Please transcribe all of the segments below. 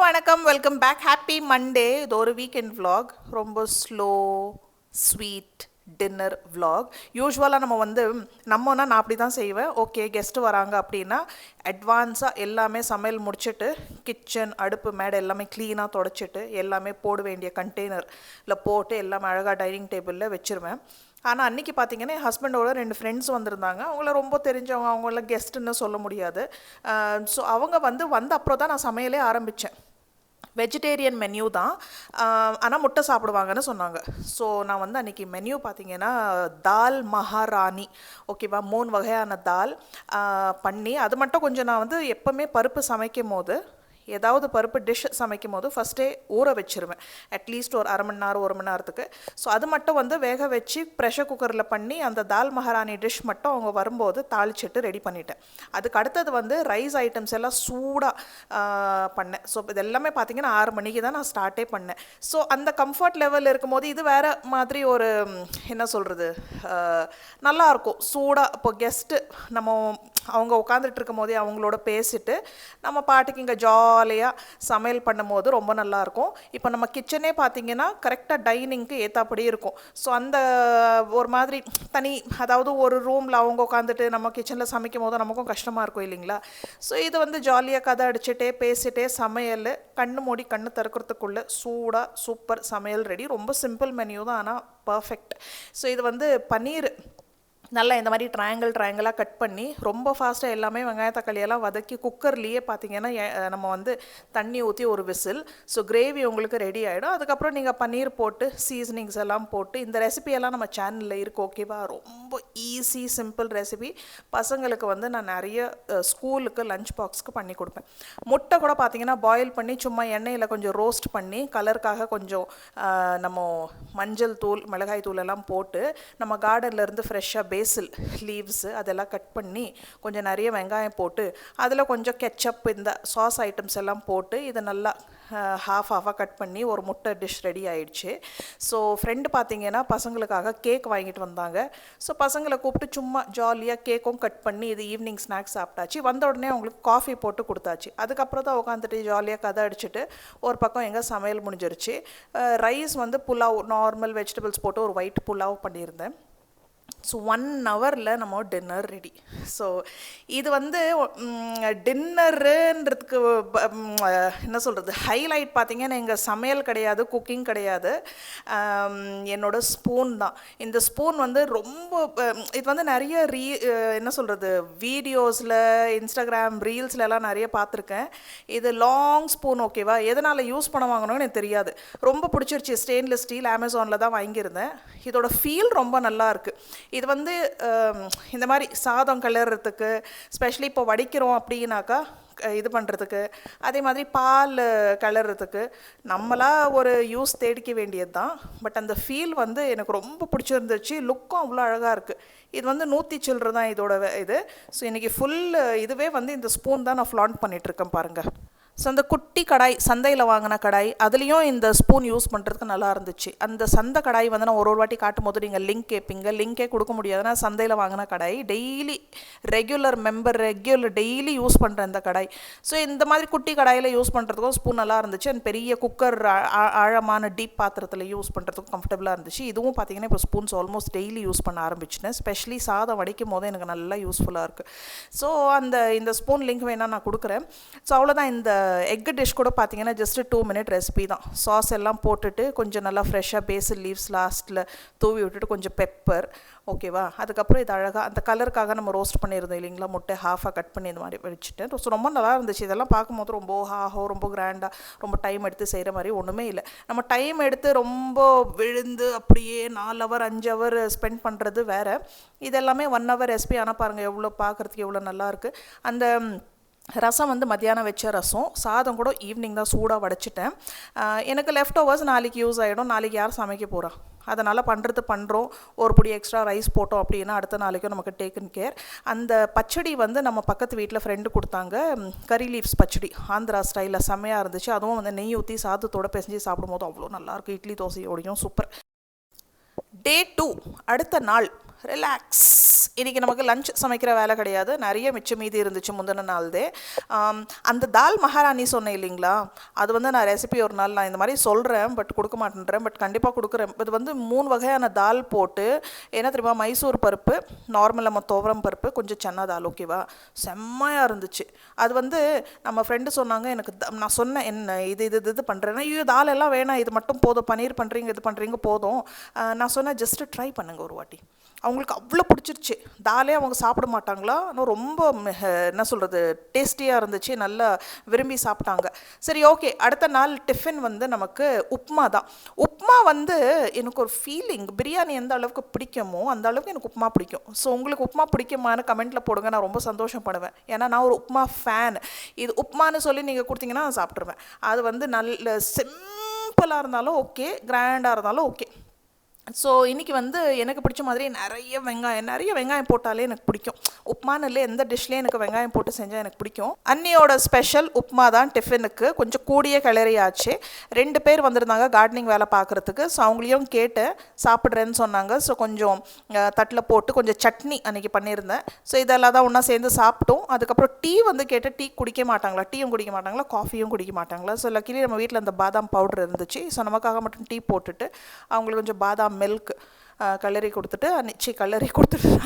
வணக்கம், welcome back. Happy Monday. இது ஒரு வீக்கெண்ட் vlog. ரொம்ப ஸ்லோ ஸ்வீட் டின்னர் vlog. யூஸ்வலாக நம்மனா நான் அப்படி தான் செய்வேன். ஓகே, கெஸ்ட்டு வராங்க அப்படின்னா அட்வான்ஸாக எல்லாமே சமையல் முடிச்சுட்டு கிச்சன் அடுப்பு மேடை எல்லாமே க்ளீனாக தொடச்சிட்டு எல்லாமே போட வேண்டிய கண்டெய்னரில் போட்டு எல்லாமே அழகாக டைனிங் டேபிளில் வச்சுருவேன். ஆனால் அன்றைக்கி பார்த்தீங்கன்னா என் ஹஸ்பண்டோட 2 ஃப்ரெண்ட்ஸ் வந்திருந்தாங்க. அவங்கள ரொம்ப தெரிஞ்சவங்க, அவங்கள கெஸ்ட்டுன்னு சொல்ல முடியாது. ஸோ அவங்க வந்த அப்புறம் தான் நான் சமையலே ஆரம்பித்தேன். வெஜிடேரியன் மென்யூ தான், ஆனால் முட்டை சாப்பிடுவாங்கன்னு சொன்னாங்க. ஸோ நான் அன்றைக்கி மென்யூ பார்த்தீங்கன்னா தால் மகாராணி, ஓகேவா, 3 வகையான தால் பண்ணி, அது மட்டும் கொஞ்சம் நான் எப்போவுமே பருப்பு சமைக்கும் போது ஏதாவது பருப்பு டிஷ் சமைக்கும் போது ஃபஸ்ட்டே ஊற வச்சுருவேன், அட்லீஸ்ட் ஒரு அரை மணி நேரம் 1 மணி நேரத்துக்கு. ஸோ அது மட்டும் வேக வச்சு ப்ரெஷர் குக்கரில் பண்ணி அந்த தால் மகாராணி டிஷ் மட்டும் அவங்க வரும்போது தாளிச்சிட்டு ரெடி பண்ணிட்டேன். அதுக்கு அடுத்தது ரைஸ் ஐட்டம்ஸ் எல்லாம் சூடாக பண்ணேன். ஸோ இது எல்லாமே பார்த்தீங்கன்னா 6 மணிக்கு தான் நான் ஸ்டார்ட்டே பண்ணேன். ஸோ அந்த கம்ஃபர்ட் லெவலில் இருக்கும்போது இது வேறு மாதிரி ஒரு என்ன சொல்கிறது, நல்லாயிருக்கும் சூடாக. இப்போ கெஸ்ட்டு அவங்க உட்காந்துட்டு இருக்கும் போதே அவங்களோட பேசிட்டு நம்ம பாட்டுக்கு இங்கே ஜாலியாக சமையல் பண்ணும் போது ரொம்ப நல்லாயிருக்கும். இப்போ நம்ம கிச்சனே பார்த்திங்கன்னா கரெக்டாக டைனிங்க்கு ஏற்றாப்படி இருக்கும். ஸோ அந்த ஒரு மாதிரி தனி, அதாவது ஒரு ரூமில் அவங்க உட்காந்துட்டு நம்ம கிச்சனில் சமைக்கும் போது நமக்கும் கஷ்டமாக இருக்கும் இல்லைங்களா. ஸோ இது ஜாலியாக கதை அடிச்சுட்டே பேசிட்டே சமையல், கண்ணு மூடி கண்ணு திறக்கிறதுக்குள்ளே சூடாக சூப்பர் சமையல் ரெடி. ரொம்ப சிம்பிள் மெனு தான், ஆனால் பர்ஃபெக்ட். ஸோ இது பன்னீர் நல்லா இந்த மாதிரி ட்ரையாங்கிளாக கட் பண்ணி ரொம்ப ஃபாஸ்ட்டாக எல்லாமே வெங்காய தக்காளியெல்லாம் வதக்கி குக்கர்லேயே பார்த்தீங்கன்னா நம்ம தண்ணி ஊற்றி ஒரு விசில். ஸோ கிரேவி உங்களுக்கு ரெடி ஆகிடும். அதுக்கப்புறம் நீங்கள் பன்னீர் போட்டு சீசனிங்ஸ் எல்லாம் போட்டு, இந்த ரெசிபியெல்லாம் நம்ம சேனலில் இருக்குது, ஓகேவா. ரொம்ப ஈஸி சிம்பிள் ரெசிபி. பசங்களுக்கு நான் நிறைய ஸ்கூலுக்கு லஞ்ச் பாக்ஸ்க்கு பண்ணி கொடுப்பேன். முட்டை கூட பார்த்தீங்கன்னா பாயில் பண்ணி சும்மா எண்ணெயில் கொஞ்சம் ரோஸ்ட் பண்ணி கலருக்காக கொஞ்சம் நம்ம மஞ்சள் தூள் மிளகாய் தூள் எல்லாம் போட்டு நம்ம கார்டன்லேருந்து ஃப்ரெஷ்ஷாக பேசில் லீவ்ஸு அதெல்லாம் கட் பண்ணி கொஞ்சம் நிறைய வெங்காயம் போட்டு அதில் கொஞ்சம் கெச்சப் இந்த சாஸ் ஐட்டம்ஸ் எல்லாம் போட்டு இதை நல்லா ஹாஃபாக கட் பண்ணி ஒரு முட்டை டிஷ் ரெடி ஆகிடுச்சு. ஸோ ஃப்ரெண்டு பார்த்தீங்கன்னா பசங்களுக்காக கேக் வாங்கிட்டு வந்தாங்க. ஸோ பசங்களை கூப்பிட்டு சும்மா ஜாலியாக கேக்கும் கட் பண்ணி இது ஈவினிங் ஸ்நாக்ஸ் சாப்பிட்டாச்சு. வந்த உடனே அவங்களுக்கு காஃபி போட்டு கொடுத்தாச்சு. அதுக்கப்புறம் தான் உட்காந்துட்டு ஜாலியாக கதை அடிச்சுட்டு ஒரு பக்கம் எங்கே சமையல் முடிஞ்சிருச்சு. ரைஸ் புலாவ், நார்மல் வெஜிடபிள்ஸ் போட்டு ஒரு ஒயிட் புலாவ் பண்ணியிருந்தேன். ஸோ 1 ஹவரில் நம்ம டின்னர் ரெடி. ஸோ இது டின்னருன்றதுக்கு என்ன சொல்கிறது, ஹைலைட் பார்த்திங்கன்னா எங்கள் சமையல் கிடையாது, குக்கிங் கிடையாது, என்னோடய ஸ்பூன் தான். இந்த ஸ்பூன் ரொம்ப இது நிறைய என்ன சொல்கிறது, வீடியோஸில் இன்ஸ்டாகிராம் ரீல்ஸ்லலாம் நிறைய பார்த்துருக்கேன். இது லாங் ஸ்பூன், ஓகேவா. எதனால் யூஸ் பண்ண வாங்கணும்னு எனக்கு தெரியாது, ரொம்ப பிடிச்சிருச்சு. ஸ்டெயின்லெஸ் ஸ்டீல், அமேசானில் தான் வாங்கியிருந்தேன். இதோட ஃபீல் ரொம்ப நல்லா இருக்குது. இது இந்த மாதிரி சாதம் கிளறதுக்கு, ஸ்பெஷலி இப்போ வடிக்கிறோம் அப்படின்னாக்கா இது பண்ணுறதுக்கு, அதே மாதிரி பால் கிளறதுக்கு நம்மளா ஒரு யூஸ் தேடிக்க வேண்டியது தான். பட் அந்த ஃபீல் எனக்கு ரொம்ப பிடிச்சிருந்துச்சு. லுக்கும் அவ்வளோ அழகாக இருக்குது. இது 100 சில்லற தான் இதோட இது. ஸோ இன்றைக்கி ஃபுல் இதுவே இந்த ஸ்பூன் தான் நான் ஃப்ளாண்ட் பண்ணிகிட்ருக்கேன் பாருங்கள். ஸோ அந்த குட்டி கடாய், சந்தையில் வாங்கின கடாய், அதுலேயும் இந்த ஸ்பூன் யூஸ் பண்ணுறதுக்கு நல்லா இருந்துச்சு. அந்த சந்தை கடாய் நான் ஒரு வாட்டி காட்டும் போது நீங்கள் லிங்க் கேட்பீங்க, லிங்கே கொடுக்க முடியாதுன்னா சந்தையில் வாங்கின கடாய் டெய்லி டெய்லி யூஸ் பண்ணுறேன் இந்த கடாய். ஸோ இந்த மாதிரி குட்டி கடாயில் யூஸ் பண்ணுறதுக்கும் ஸ்பூன் நல்லா இருந்துச்சு. அண்ட் பெரிய குக்கர் ஆழமான டீப் பாத்திரத்தில் யூஸ் பண்ணுறதுக்கும் கம்ஃபர்டபுளாக இருந்துச்சு. இதுவும் பார்த்தீங்கன்னா இப்போ ஸ்பூன்ஸ் ஆல்மோஸ்ட் டெய்லி யூஸ் பண்ண ஆரம்பிச்சிட்டேன். ஸ்பெஷலி சாதம் வடிக்கும் போது எனக்கு நல்லா யூஸ்ஃபுல்லாக இருக்குது. ஸோ இந்த ஸ்பூன் லிங்க் வேணால் நான் கொடுக்குறேன். ஸோ அவ்வளோதான். இந்த எக்கு டிஷ் கூட பார்த்தீங்கன்னா ஜஸ்ட் 2 மினிட் ரெசிபி தான். சாஸ் எல்லாம் போட்டுட்டு கொஞ்சம் நல்லா ஃப்ரெஷ்ஷாக பேசில் லீவ்ஸ் லாஸ்ட்டில் தூவி விட்டுட்டு கொஞ்சம் பெப்பர், ஓகேவா. அதுக்கப்புறம் இது அழகாக அந்த கலருக்காக நம்ம ரோஸ்ட் பண்ணியிருந்தோம் இல்லைங்களா, முட்டை ஹாஃபாக கட் பண்ணி இந்த மாதிரி வச்சுட்டேன். ஸோ ரொம்ப நல்லா இருந்துச்சு. இதெல்லாம் பார்க்கும்போது ரொம்ப கிராண்டாக ரொம்ப டைம் எடுத்து செய்கிற மாதிரி ஒன்றுமே இல்லை. நம்ம டைம் எடுத்து ரொம்ப விழுந்து அப்படியே 4 ஹவர் 5 ஹவர் ஸ்பெண்ட் பண்ணுறது வேறு. இதெல்லாமே 1 ஹவர் ரெசிபி. ஆனால் பாருங்கள் எவ்வளோ பார்க்குறதுக்கு எவ்வளோ நல்லாயிருக்கு. அந்த ரசம் மத்தியானம் வச்ச ரசம், சாதம் கூட ஈவினிங் தான் சூடாக வடைச்சிட்டேன். எனக்கு லெஃப்ட் ஓவர்ஸ் நாளைக்கு யூஸ் ஆகிடும். நாளைக்கு யார் சமைக்க போகிறா, அதனால் பண்ணுறோம். ஒரு பொடி எக்ஸ்ட்ரா ரைஸ் போட்டோம் அப்படின்னா அடுத்த நாளைக்கும் நமக்கு டேக்கன் கேர். அந்த பச்சடி நம்ம பக்கத்து வீட்டில் ஃப்ரெண்டு கொடுத்தாங்க, கறி லீவ்ஸ் பச்சடி, ஆந்திரா ஸ்டைலில் செம்மையாக இருந்துச்சு. அதுவும் நெய் ஊற்றி சாதத்தோடு பிசைஞ்சு சாப்பிடும்போது அவ்வளோ நல்லாயிருக்கும். இட்லி தோசையோடையும் சூப்பர். டே 2 அடுத்த நாள் ரிலாக்ஸ். இன்றைக்கி நமக்கு லஞ்ச் சமைக்கிற வேலை கிடையாது, நிறைய மிச்சம் மீதி இருந்துச்சு முந்தின நாள்தே. அந்த தால் மகாராணி சொன்னேன் இல்லைங்களா, அது வந்து நான் ரெசிபி ஒரு நாள் நான் இந்த மாதிரி சொல்கிறேன், பட் கொடுக்க மாட்டேன்றேன், பட் கண்டிப்பாக கொடுக்குறேன். இது வந்து 3 வகையான தால் போட்டு, என்ன தெரியுமா, மைசூர் பருப்பு, நார்மல் நம்ம துவரம் பருப்பு, கொஞ்சம் சன்னா தால், ஓகேவா, செம்மையாக இருந்துச்சு. அது வந்து நம்ம ஃப்ரெண்டு சொன்னாங்க எனக்கு, நான் சொன்னேன் என்ன இது பண்ணுறேன்னா, ஐயோ தால் எல்லாம் வேணாம், இது மட்டும் போதும், பன்னீர் பண்ணுறீங்க இது பண்ணுறீங்க போதும். நான் சொன்னேன் ஜஸ்ட்டு ட்ரை பண்ணுங்கள் ஒரு வாட்டி. அவங்களுக்கு அவ்வளோ பிடிச்சிருச்சு. தாலே அவங்க சாப்பிட மாட்டாங்களா, ஆனால் ரொம்ப என்ன சொல்கிறது, டேஸ்டியாக இருந்துச்சு, நல்லா விரும்பி சாப்பிட்டாங்க. சரி, ஓகே. அடுத்த நாள் டிஃபன் வந்து நமக்கு உப்மா தான். உப்மா வந்து எனக்கு ஒரு ஃபீலிங், பிரியாணி எந்த அளவுக்கு பிடிக்குமோ அந்த அளவுக்கு எனக்கு உப்மா பிடிக்கும். ஸோ உங்களுக்கு உப்மா பிடிக்குமான்னு கமெண்ட்டில் போடுங்க, நான் ரொம்ப சந்தோஷப்படுவேன். ஏன்னா நான் ஒரு உப்மா ஃபேன். இது உப்மான்னு சொல்லி நீங்கள் கொடுத்தீங்கன்னா நான் சாப்பிட்ருவேன். அது வந்து நல்ல சிம்பிளாக இருந்தாலும் ஓகே, கிராண்டாக இருந்தாலும் ஓகே. ஸோ இன்றைக்கி வந்து எனக்கு பிடிச்ச மாதிரி நிறைய வெங்காயம் போட்டாலே எனக்கு பிடிக்கும். உப்மான்னு இல்லை, எந்த டிஷ்லேயும் எனக்கு வெங்காயம் போட்டு செஞ்சால் எனக்கு பிடிக்கும். அன்னியோட ஸ்பெஷல் உப்மா தான் டிஃபனுக்கு. கொஞ்சம் கூடிய கிளறி ஆச்சு. 2 பேர் வந்திருந்தாங்க கார்டனிங் வேலை பார்க்குறதுக்கு. ஸோ அவங்களையும் கேட்டு சாப்பிட்றேன்னு சொன்னாங்க. ஸோ கொஞ்சம் தட்டில் போட்டு கொஞ்சம் சட்னி அன்றைக்கி பண்ணியிருந்தேன். ஸோ இதெல்லாம் தான் ஒன்றா சேர்ந்து சாப்பிட்டோம். அதுக்கப்புறம் டீ வந்து கேட்டு, டீ குடிக்க மாட்டாங்களா, டீயும் குடிக்க மாட்டாங்களா, காஃபியும் குடிக்க மாட்டாங்களா. ஸோ லக்கிலி நம்ம வீட்டில் அந்த பாதாம் பவுடர் இருந்துச்சு. ஸோ நமக்காக மட்டும் டீ போட்டுட்டு அவங்களுக்கு கொஞ்சம் பாதாம் மில்க் கலரி கொடுத்துட்டு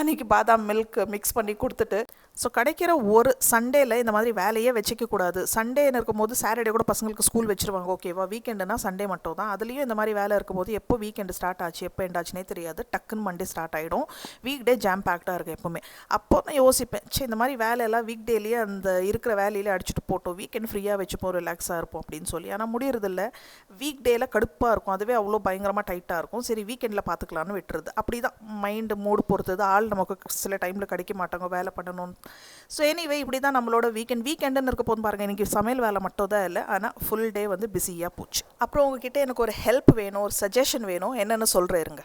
அன்றைக்கி பாதாம் மில்க் மிக்ஸ் பண்ணி கொடுத்துட்டு. ஸோ கிடைக்கிற ஒரு சண்டேல இந்த மாதிரி வேலையே வச்சுக்கக்கூடாது. சண்டேன்னு இருக்கும்போது சாட்டர்டே கூட பசங்களுக்கு ஸ்கூல் வச்சுருவாங்க, ஓகேவா. வீக்கெண்டுனா சண்டே மட்டும் தான். அதுலேயும் இந்த மாதிரி வேலை இருக்கும்போது எப்போ வீக்கெண்டு ஸ்டார்ட் ஆச்சு எப்போ எண்டாச்சுனே தெரியாது. டக்குன்னு மண்டே ஸ்டார்ட் ஆகிடும். வீக் டே ஜாம் பேக்டாக இருக்கும் எப்போவுமே. அப்போ நான் யோசிப்பேன், சரி இந்த மாதிரி வேலையெல்லாம் வீக் டேலேயே அந்த இருக்கிற வேலையிலே அடிச்சுட்டு போட்டோம், வீக்கெண்ட் ஃப்ரீயாக வச்சுப்போம், ரிலாக்ஸாக இருப்போம் அப்படின்னு சொல்லி. ஆனால் முடியறதில்ல. வீக் டேயில் கடுப்பாக இருக்கும், அதுவே அவ்வளோ பயங்கரமாக டைட்டாக இருக்கும். சரி வீக்கெண்டில் பார்த்துக்கலான்னு விட்டுருது. அப்படி தான் மைண்டு மூடு பொறுத்தது. ஆள் நமக்கு சில டைமில் கிடைக்க மாட்டாங்க வேலை பண்ணணும்னு. ஸோ எனிவே இப்படி தான் நம்மளோட வீக்கெண்டுன்னு இருக்க போது பாருங்கள். இன்றைக்கி சமையல் வேலை மட்டும் தான் இல்லை, ஆனால் ஃபுல் டே வந்து பிஸியாக போச்சு. அப்புறம் உங்ககிட்ட எனக்கு ஒரு ஹெல்ப் வேணும், ஒரு சஜஷன் வேணும், என்னென்னு சொல்கிறேருங்க.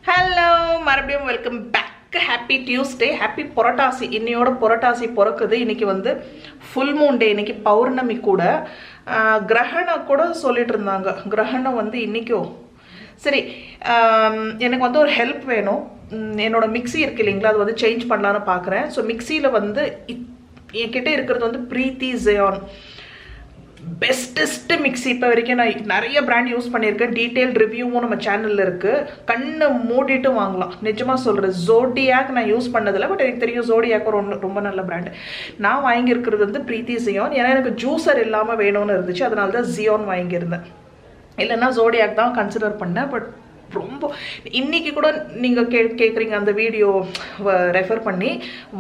ஹலோ, மறுபடியும் welcome back. Happy Tuesday, happy Purattasi. இன்னையோட புரட்டாசி பிறக்குது. இன்றைக்கி வந்து ஃபுல் மூன் டே, இன்றைக்கி பௌர்ணமி கூட. கிரகணம் கூட சொல்லிட்டு இருந்தாங்க, கிரகணம் வந்து இன்றைக்கும். சரி, எனக்கு வந்து ஒரு ஹெல்ப் வேணும். என்னோடய மிக்ஸி இருக்குது இல்லைங்களா, அது வந்து சேஞ்ச் பண்ணலான்னு பார்க்குறேன். ஸோ மிக்சியில் வந்து என்கிட்ட இருக்கிறது வந்து ப்ரீத்தி ஜெயான் பெஸ்டஸ்ட்டு மிக்ஸி. இப்போ வரைக்கும் நான் நிறைய பிராண்ட் யூஸ் பண்ணியிருக்கேன். டீட்டெயில் ரிவ்யூவும் நம்ம சேனலில் இருக்குது. கண்ணை மூடிட்டு வாங்கலாம், நிஜமாக சொல்கிறேன். ஜோடியாக் நான் யூஸ் பண்ணதில்லை, பட் எனக்கு தெரியும் ஜோடியாக் ரொம்ப நல்ல பிராண்டு. நான் வாங்கியிருக்கிறது வந்து ப்ரீத்தி ஜியான். ஏன்னா எனக்கு ஜூஸர் இல்லாமல் வேணும்னு இருந்துச்சு, அதனால தான் ஜியான் வாங்கியிருந்தேன். இல்லைன்னா ஜோடியாக் தான் கன்சிடர் பண்ணேன். பட் ரொம்ப இன்றைக்கி கூட நீங்கள் கேட்குறீங்க அந்த வீடியோ ரெஃபர் பண்ணி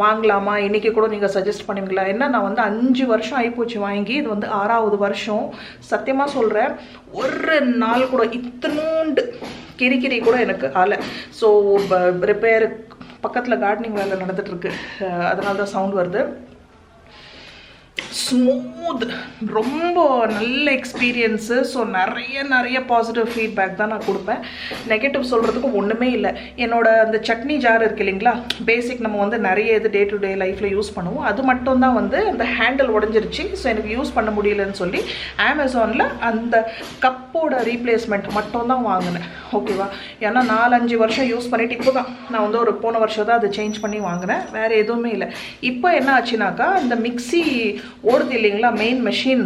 வாங்கலாமா, இன்றைக்கி கூட நீங்கள் சஜஸ்ட் பண்ணுவீங்களா. என்ன, நான் வந்து 5 வருஷம் ஆகிப்போச்சு வாங்கி, இது வந்து 6வது வருஷம். சத்தியமாக சொல்கிறேன், ஒரு நாள் கூட இத்தனூண்டு கிரிக்கிரி கூட எனக்கு ஆலை. ஸோ ரிப்பேர் பக்கத்தில் கார்டனிங் வேலை நடந்துகிட்ருக்கு, அதனால தான் சவுண்ட் வருது. ஸ்மூத், ரொம்ப நல்ல எக்ஸ்பீரியன்ஸு. ஸோ நிறைய பாசிட்டிவ் ஃபீட்பேக் தான் நான் கொடுப்பேன். நெகட்டிவ் சொல்கிறதுக்கு ஒன்றுமே இல்லை. என்னோட அந்த சட்னி ஜார் இருக்குது இல்லைங்களா, பேசிக் நம்ம வந்து நிறைய இது டே டு டே லைஃப்பில் யூஸ் பண்ணுவோம். அது மட்டும் தான் வந்து அந்த ஹேண்டில் உடஞ்சிருச்சு. ஸோ எனக்கு யூஸ் பண்ண முடியலன்னு சொல்லி அமேசானில் அந்த கப்போட ரீப்ளேஸ்மெண்ட் மட்டும் தான் வாங்கினேன், ஓகேவா. ஏன்னா 4-5 வருஷம் யூஸ் பண்ணிவிட்டு இப்போ தான் நான் வந்து ஒரு போன வருஷம் தான் அதை சேஞ்ச் பண்ணி வாங்கினேன், வேறு எதுவுமே இல்லை. இப்போ என்ன ஆச்சுனாக்கா, அந்த மிக்ஸி ஓடுது இல்லைங்களா, மெயின் மெஷின்,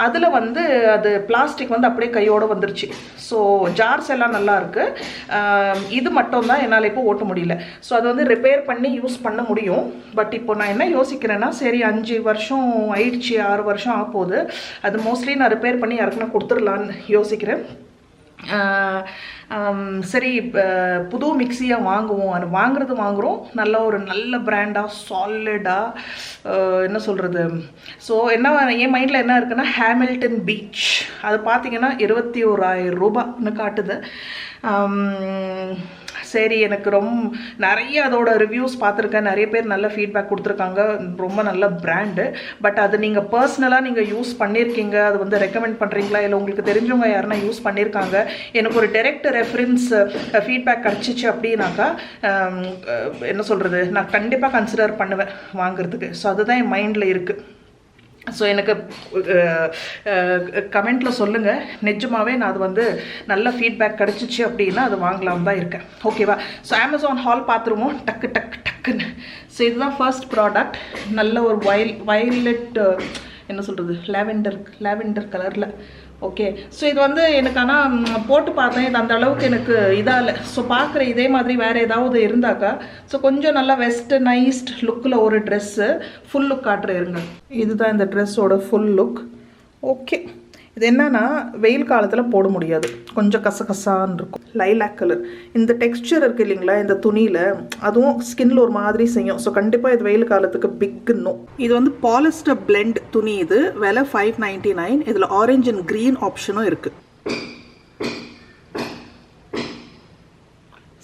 அதில் வந்து அது பிளாஸ்டிக் வந்து அப்படியே கையோடு வந்துருச்சு. ஸோ ஜார்ஸ் எல்லாம் நல்லா இருக்குது, இது மட்டும் தான் என்னால் இப்போ ஓட்ட முடியல. ஸோ அது வந்து ரிப்பேர் பண்ணி யூஸ் பண்ண முடியும். பட் இப்போ நான் என்ன யோசிக்கிறேன்னா, சரி 5 வருஷம் ஆயிடுச்சு, 6 வருஷம் ஆக போகுது, அது மோஸ்ட்லி நான் ரிப்பேர் பண்ணி யாருக்குன்னா கொடுத்துடலான்னு யோசிக்கிறேன். சரி, புது மிக்சியாக வாங்குவோம். அது வாங்குகிறோம் நல்ல பிராண்டாக சாலிடாக, என்ன சொல்கிறது. ஸோ என்ன என் மைண்டில் என்ன இருக்குன்னா, ஹேமில்டன் பீச், அது பார்த்திங்கன்னா 21,000 ரூபான்னு காட்டுது. சரி, எனக்கு நிறைய அதோட ரிவ்யூஸ் பார்த்துருக்கேன், நிறைய பேர் நல்ல ஃபீட்பேக் கொடுத்துருக்காங்க, ரொம்ப நல்ல பிராண்டு. பட் அது நீங்கள் பர்சனலாக நீங்கள் யூஸ் பண்ணியிருக்கீங்க, அது வந்து ரெக்கமெண்ட் பண்ணுறீங்களா, இல்லை உங்களுக்கு தெரிஞ்சவங்க யாருன்னா யூஸ் பண்ணியிருக்காங்க, எனக்கு ஒரு டைரக்ட் ரெஃபரன்ஸ் ஃபீட்பேக் கிடச்சிச்சு அப்படின்னாக்கா, என்ன சொல்கிறது, நான் கண்டிப்பாக கன்சிடர் பண்ணுவேன் வாங்குறதுக்கு. ஸோ அதுதான் என் மைண்டில் இருக்குது. ஸோ எனக்கு கமெண்ட்டில் சொல்லுங்கள், நிஜமாகவே நான் அது வந்து நல்ல ஃபீட்பேக் கிடச்சிச்சு அப்படின்னா அது வாங்கலாம் தான் இருக்கேன். ஓகேவா? ஸோ அமேசான் ஹால் பார்த்துருவோம் டக்குன்னு. ஸோ இதுதான் ஃபர்ஸ்ட் ப்ராடக்ட். நல்ல ஒரு வயலட் என்ன சொல்கிறது, லாவெண்டர் கலரில். ஓகே, ஸோ இது வந்து எனக்கு ஆனால் போட்டு பார்த்தேன், இது அந்த அளவுக்கு எனக்கு இதாக இல்லை. ஸோ பார்க்குற இதே மாதிரி வேறு ஏதாவது இருந்தாக்கா, ஸோ கொஞ்சம் நல்லா வெஸ்டர்னைஸ்ட் லுக்கில் ஒரு ட்ரெஸ்ஸு ஃபுல் லுக் காட்டுறேருங்க. இதுதான் இந்த ட்ரெஸ்ஸோட ஃபுல் லுக். ஓகே, இது என்னன்னா வெயில் காலத்தில் போட முடியாது, கொஞ்சம் கசகசான்னு இருக்கும். லைலாக் கலர் இந்த டெக்ஸ்சர் இருக்குது இல்லைங்களா இந்த துணியில், அதுவும் ஸ்கின்ல ஒரு மாதிரி செய்யும். ஸோ கண்டிப்பாக இது வெயில் காலத்துக்கு பிக்குன்னும். இது வந்து பாலிஸ்டர் பிளெண்ட் துணி. இது விலை 599. இதில் ஆரஞ்சு அண்ட் க்ரீன் ஆப்ஷனும் இருக்குது.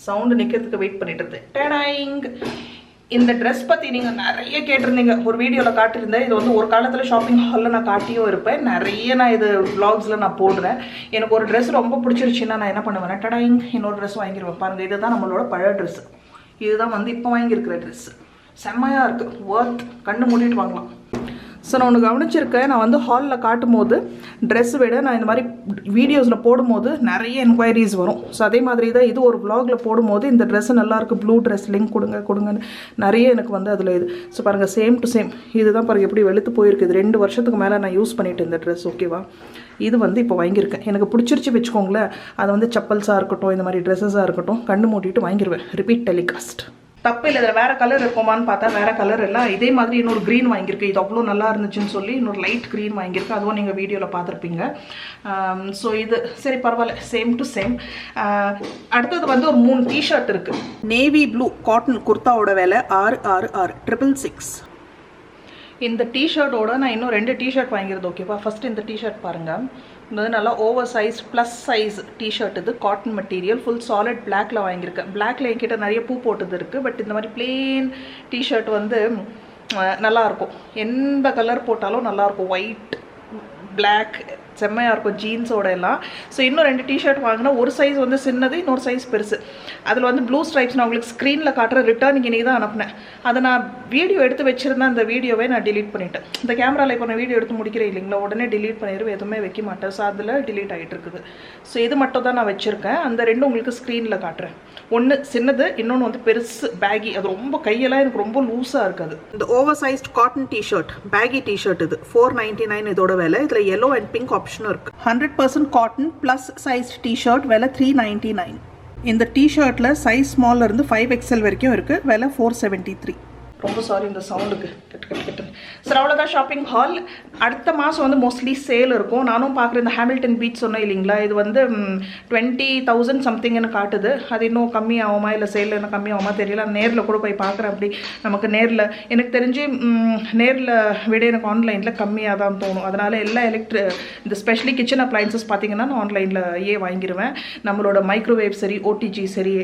சவுண்டு நிற்கிறதுக்கு வெயிட் பண்ணிட்டு இருந்தேன். டேடாயிங். இந்த ட்ரெஸ் பற்றி நீங்கள் நிறைய கேட்டிருந்தீங்க, ஒரு வீடியோவில் காட்டியிருந்தேன். இது வந்து ஒரு காலத்தில் ஷாப்பிங் ஹாலில் நான் காட்டியும் இருப்பேன், நிறைய நான் இது வ்ளாக்ஸில் நான் போடுறேன். எனக்கு ஒரு ட்ரெஸ் ரொம்ப பிடிச்சிருச்சுன்னா நான் என்ன பண்ணுவேன், டடாயிங் இன்னொரு ட்ரெஸ் வாங்கிடுவேன். பாருங்கள், இதுதான் நம்மளோட பழைய ட்ரெஸ்ஸு. இதுதான் வந்து இப்போ வாங்கியிருக்கிற ட்ரெஸ்ஸு. செம்மையாக இருக்குது, ஒர்த், கண்ணு மூடிட்டு வாங்கலாம். ஸோ நான் ஒன்று கவனிச்சிருக்கேன், நான் வந்து ஹாலில் காட்டும் போது ட்ரெஸ் விட நான் இந்த மாதிரி வீடியோஸில் போடும்போது நிறைய என்கொயரிஸ் வரும். ஸோ அதே மாதிரி தான் இது ஒரு வ்ளாகில் போடும்போது இந்த ட்ரெஸ்ஸு நல்லாயிருக்கு, ப்ளூ ட்ரெஸ் லிங்க் கொடுங்கன்னு நிறைய எனக்கு வந்து அதில் இது. ஸோ பாருங்கள், சேம் டு சேம் இதுதான் பாருங்கள் எப்படி வெளுத்து போயிருக்கு. இது 2 வருஷத்துக்கு மேலே நான் யூஸ் பண்ணிவிட்டு இந்த ட்ரெஸ். ஓகேவா? இது வந்து இப்போ வாங்கியிருக்கேன், எனக்கு பிடிச்சிருச்சு வச்சுக்கோங்களேன். அது வந்து செப்பல்ஸாக இருக்கட்டும், இந்த மாதிரி ட்ரெஸ்ஸஸாக இருக்கட்டும், கண்ணு மூட்டிட்டு வாங்கிடுவேன். Repeat telecast. தப்பு இல்லை, இதில் வேறு கலர் இருக்குமான்னு பார்த்தா வேறு கலர் இல்லை. இதே மாதிரி இன்னொரு க்ரீன் வாங்கியிருக்கேன், இது அவ்வளோ நல்லா இருந்துச்சுன்னு சொல்லி இன்னொரு லைட் க்ரீன் வாங்கியிருக்கேன். அதுவும் நீங்கள் வீடியோவில் பார்த்துருப்பீங்க. ஸோ இது சரி பரவாயில்ல, சேம் டு சேம். அடுத்தது வந்து ஒரு 3 டிஷர்ட் இருக்குது. நேவி ப்ளூ காட்டன் குர்த்தாவோட விலை 666. இந்த டிஷர்ட்டோட நான் இன்னும் 2 டிஷர்ட் வாங்கியிருந்தேன். ஓகேவா? ஃபஸ்ட்டு இந்த டிஷர்ட் பாருங்கள், இது வந்து நல்லா over size plus size t-shirt. இது காட்டன் மெட்டீரியல், ஃபுல் சாலிட் பிளாக்ல வாங்கியிருக்கேன். பிளாக்ல என்கிட்ட நிறைய பூ போட்டது இருக்குது, பட் இந்த மாதிரி பிளெயின் டிஷர்ட் வந்து நல்லாயிருக்கும். எந்த கலர் போட்டாலும் நல்லாயிருக்கும், ஒயிட் பிளாக் செம்மையாக இருக்கும் ஜீன்ஸோட எல்லாம். ஸோ இன்னும் 2 டிஷர்ட் வாங்கினா, ஒரு சைஸ் வந்து சின்னது, இன்னொரு சைஸ் பெருசு. அதில் வந்து ப்ளூ ஸ்ட்ரைப்ஸ் நான் உங்களுக்கு ஸ்க்ரீனில் காட்டுற ரிட்டர்னிங் இன்றைக்கி தான் அனுப்புனேன். அதை நான் வீடியோ எடுத்து வச்சுருந்தேன், அந்த வீடியோவை நான் டிலீட் பண்ணிட்டேன். இந்த கேமராவில் இப்போ நான் வீடியோ எடுத்து முடிக்கிறேன் இல்லைங்களா, உடனே டிலீட் பண்ணிடுவேன், எதுவுமே வைக்க மாட்டேன். ஸோ அதில் டிலீட் ஆகிட்டு இருக்குது. ஸோ இது மட்டும் தான் நான் வச்சுருக்கேன். அந்த 2 உங்களுக்கு ஸ்க்ரீனில் காட்டுறேன். ஒன்று சின்னது, இன்னொன்று வந்து பெருசு பேகி. அது ரொம்ப கையெல்லாம் எனக்கு ரொம்ப லூஸாக இருக்குது. இந்த over sized cotton t-shirt, baggy t-shirt, இது 499 இதோட விலை. இதில் yellow and pink ஆப்ஷனும் இருக்குது. 100% காட்டன் ப்ளஸ் சைஸ் டிஷர்ட், விலை 399. இந்த டிஷர்ட்டில் சைஸ் ஸ்மால்ல இருந்து 5XL வரைக்கும் இருக்குது, விலை 473. ரொம்ப சாரி இந்த சவுண்டுக்கு கட்டு. சார் அவ்வளோதான் ஷாப்பிங் ஹால். அடுத்த மாதம் வந்து மோஸ்ட்லி சேல் இருக்கும். நானும் பார்க்குறேன், இந்த ஹாமில்டன் பீச் சொன்னேன் இல்லைங்களா, இது வந்து 20,000 சம்திங்னு காட்டுது. அது இன்னும் கம்மியாகுமா இல்லை சேலில் இன்னும் கம்மியாகுமா தெரியல. நேரில் கூட போய் பார்க்குறேன். அப்படி நமக்கு நேரில் எனக்கு தெரிஞ்சு நேரில் விட எனக்கு ஆன்லைனில் கம்மியாக தான் தோணும். அதனால் எல்லா இந்த ஸ்பெஷலி கிச்சன் அப்ளைன்சஸ் பார்த்தீங்கன்னா நான் ஆன்லைனில் வாங்கிடுவேன். நம்மளோட மைக்ரோவேவ் சரி, ஓடிஜி சரி,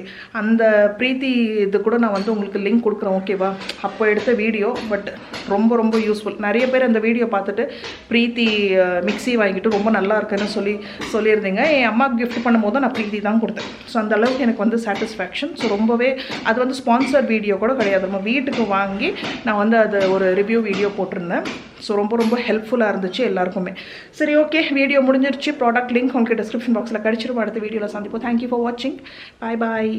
அந்த பிரீத்தி இது கூட நான் வந்து உங்களுக்கு லிங்க் கொடுக்குறேன். ஓகேவா? அப்போ எடுத்த வீடியோ, பட் ரொம்ப யூஸ்ஃபுல். நிறைய பேர் அந்த வீடியோ பார்த்துட்டு பிரீத்தி மிக்ஸி வாங்கிட்டு ரொம்ப நல்லா இருக்குன்னு சொல்லியிருந்தீங்க. என் அம்மாவுக்கு கிஃப்ட் பண்ணும்போது நான் பிரீத்தி தான் கொடுத்தேன். ஸோ அந்த அளவுக்கு எனக்கு வந்து சாட்டிஸ்ஃபேக்ஷன். ஸோ ரொம்பவே அது வந்து ஸ்பான்சர்ட் வீடியோ கூட கிடையாது, நம்ம வீட்டுக்கு வாங்கி நான் வந்து அது ஒரு ரிவ்யூ வீடியோ போட்டிருந்தேன். ஸோ ரொம்ப ஹெல்ப்ஃபுல்லாக இருந்துச்சு எல்லாருக்குமே. சரி, ஓகே, வீடியோ முடிஞ்சிருச்சு. ப்ராடக்ட் லிங்க் உங்களுக்கு டிஸ்கிரிப்ஷன் பாக்ஸில் கிடச்சிரும். அடுத்த வீடியோவில் சந்திப்போம். தேங்க்யூ ஃபார் வாட்சிங். பாய்.